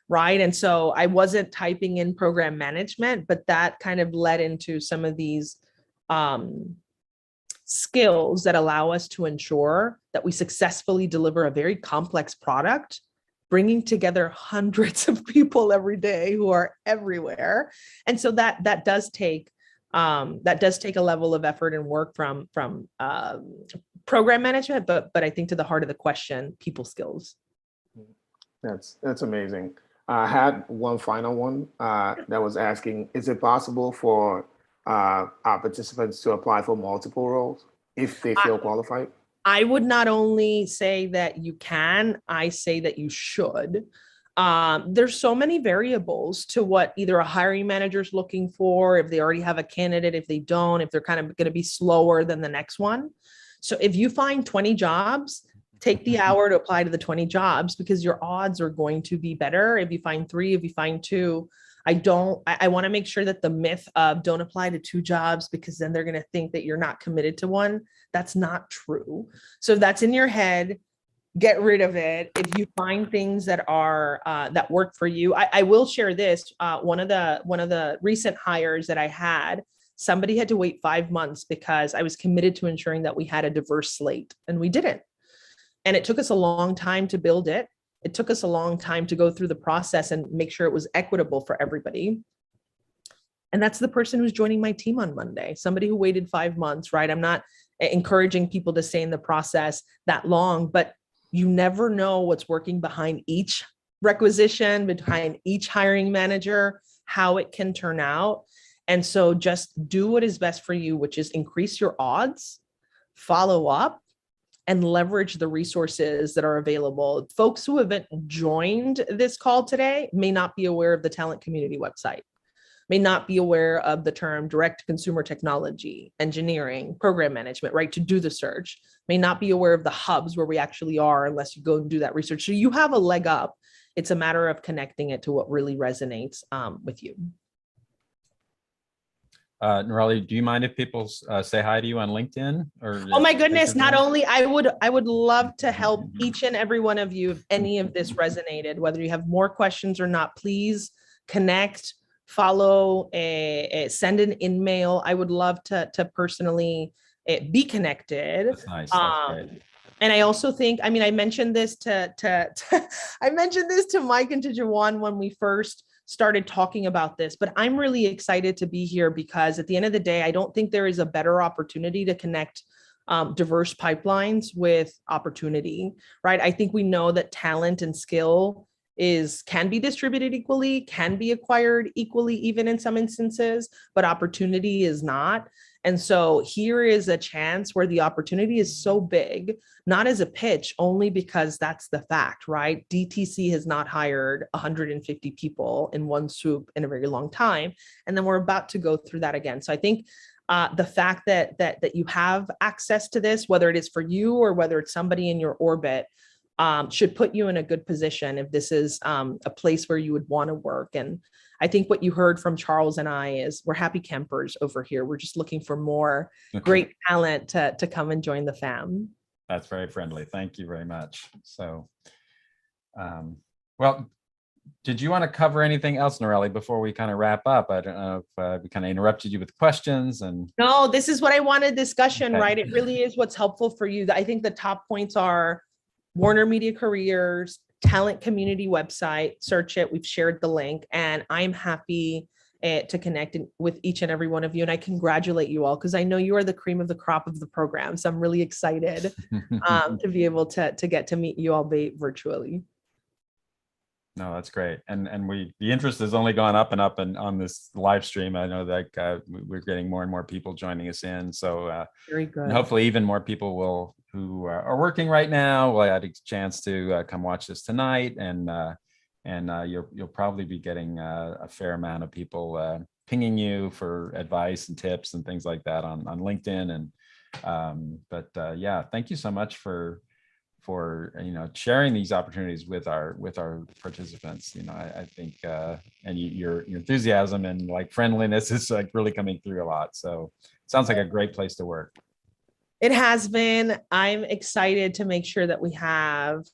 right? And so I wasn't typing in program management, but that kind of led into some of these skills that allow us to ensure that we successfully deliver a very complex product, bringing together hundreds of people every day who are everywhere. And so that does take a level of effort and work from program management, but I think to the heart of the question, people skills. That's amazing. I had one final one that was asking, is it possible for our participants to apply for multiple roles if they feel qualified? I would not only say that you can, I say that you should. There's so many variables to what either a hiring manager is looking for, if they already have a candidate, if they don't, if they're kind of going to be slower than the next one. So if you find 20 jobs, take the hour to apply to the 20 jobs, because your odds are going to be better if you find 3, if you find 2. I want to make sure that the myth of don't apply to 2 jobs because then they're going to think that you're not committed to one. That's not true. So if that's in your head, get rid of it. If you find things that are that work for you, I will share this. One of the recent hires that I had, somebody had to wait 5 months because I was committed to ensuring that we had a diverse slate, and we didn't. And it took us a long time to build it. It took us a long time to go through the process and make sure it was equitable for everybody. And that's the person who's joining my team on Monday, somebody who waited 5 months, right? I'm not encouraging people to stay in the process that long, but you never know what's working behind each requisition, behind each hiring manager, how it can turn out. And so just do what is best for you, which is increase your odds, follow up, and leverage the resources that are available. Folks who haven't joined this call today may not be aware of the talent community website, may not be aware of the term direct consumer technology, engineering, program management, right, to do the search, may not be aware of the hubs where we actually are unless you go and do that research. So you have a leg up. It's a matter of connecting it to what really resonates with you. Noreli, do you mind if people say hi to you on LinkedIn? Or oh my goodness, not only I would love to help each and every one of you if any of this resonated, whether you have more questions or not. Please connect, follow, send an email. I would love to personally be connected. That's nice. That's great. And I also think, I mean, I mentioned this to I mentioned this to Mike and to Jawan when we first started talking about this, but I'm really excited to be here because at the end of the day, I don't think there is a better opportunity to connect diverse pipelines with opportunity, right? I think we know that talent and skill can be distributed equally, can be acquired equally, even in some instances, but opportunity is not. And so here is a chance where the opportunity is so big, not as a pitch, only because that's the fact, right? DTC has not hired 150 people in one swoop in a very long time. And then we're about to go through that again. So I think the fact that you have access to this, whether it is for you or whether it's somebody in your orbit, should put you in a good position if this is a place where you would want to work. And I think what you heard from Charles and I is we're happy campers over here. We're just looking for more great talent to come and join the fam. That's very friendly. Thank you very much. So, well, did you want to cover anything else, Noreli, before we kind of wrap up? I don't know if we kind of interrupted you with questions. And no, this is what I wanted discussion, right? It really is what's helpful for you. I think the top points are WarnerMedia Careers, talent community website, search it. We've shared the link, and I'm happy to connect with each and every one of you. And I congratulate you all because I know you are the cream of the crop of the program. So I'm really excited to be able to get to meet you all virtually. No, that's great. And the interest has only gone up and up and on this live stream. I know that we're getting more and more people joining us in. So very good. Hopefully even more people who are working right now will have a chance to come watch this tonight and you'll probably be getting a fair amount of people pinging you for advice and tips and things like that on LinkedIn. And yeah, thank you so much for sharing these opportunities with our participants. I think and your enthusiasm and like friendliness is like really coming through a lot. So it sounds like a great place to work. It has been. I'm excited to make sure that we have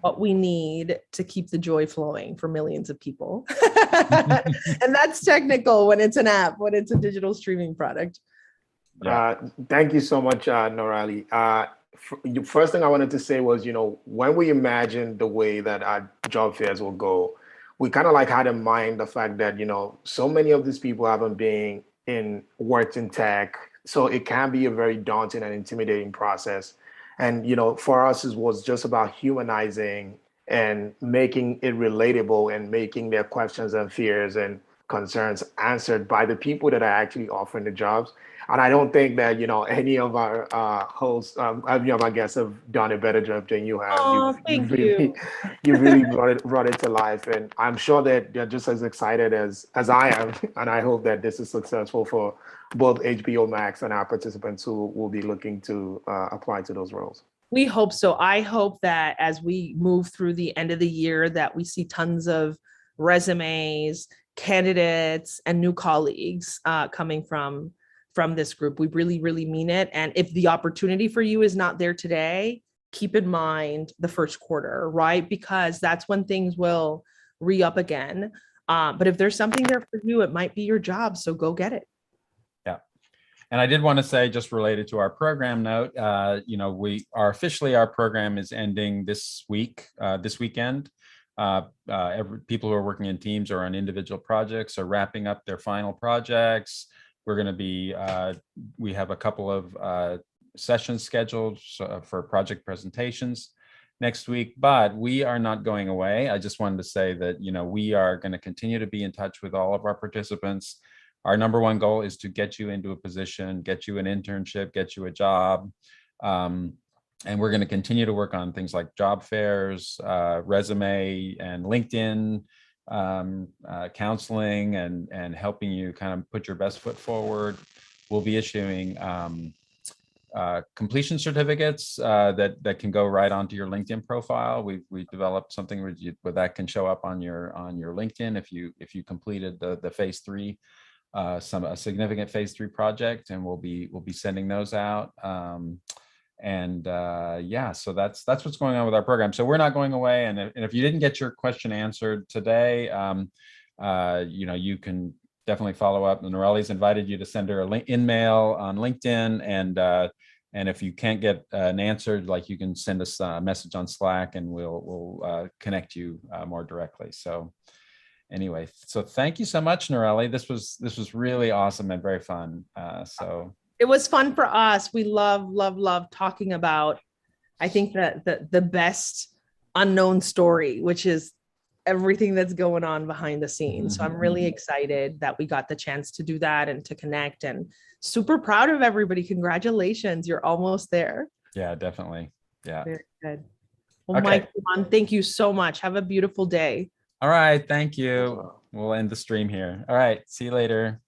what we need to keep the joy flowing for millions of people. And that's technical when it's an app, when it's a digital streaming product. Yeah. Thank you so much, Noreli. First thing I wanted to say was, when we imagined the way that our job fairs will go, we kind of like had in mind the fact that, so many of these people haven't been worked in tech. So it can be a very daunting and intimidating process. And, for us, it was just about humanizing and making it relatable and making their questions and fears and concerns answered by the people that are actually offering the jobs. And I don't think that, any of our hosts, any of our guests have done a better job than you have. Oh, thank you. You really brought it to life. And I'm sure that they're just as excited as I am. And I hope that this is successful for both HBO Max and our participants who will be looking to apply to those roles. We hope so. I hope that as we move through the end of the year, that we see tons of resumes, candidates, and new colleagues coming from this group. We really, really mean it. And if the opportunity for you is not there today, keep in mind the first quarter, right? Because that's when things will re-up again. But if there's something there for you, it might be your job. So go get it. Yeah. And I did want to say, just related to our program note, our program is ending this weekend. People who are working in teams or on individual projects are wrapping up their final projects. We're going to be, we have a couple of sessions scheduled for project presentations next week, but we are not going away. I just wanted to say that, we are going to continue to be in touch with all of our participants. Our number one goal is to get you into a position, get you an internship, get you a job. And we're going to continue to work on things like job fairs, resume and LinkedIn, counseling and helping you kind of put your best foot forward. We'll be issuing completion certificates that can go right onto your LinkedIn profile. We developed something where that can show up on your LinkedIn if you completed the phase 3, a significant phase 3 project, and we'll be sending those out. So that's what's going on with our program. So we're not going away. And if you didn't get your question answered today, you can definitely follow up. Noreli's invited you to send her an email on LinkedIn, and if you can't get an answer, like, you can send us a message on Slack, and we'll connect you more directly. So anyway, so thank you so much, Noreli. This was really awesome and very fun. It was fun for us. We love talking about, I think, that the best unknown story, which is everything that's going on behind the scenes. So I'm really excited that we got the chance to do that and to connect, and super proud of everybody. Congratulations. You're almost there. Yeah, definitely. Yeah. Very good. Well, okay. Mike, thank you so much. Have a beautiful day. All right. Thank you. We'll end the stream here. All right. See you later.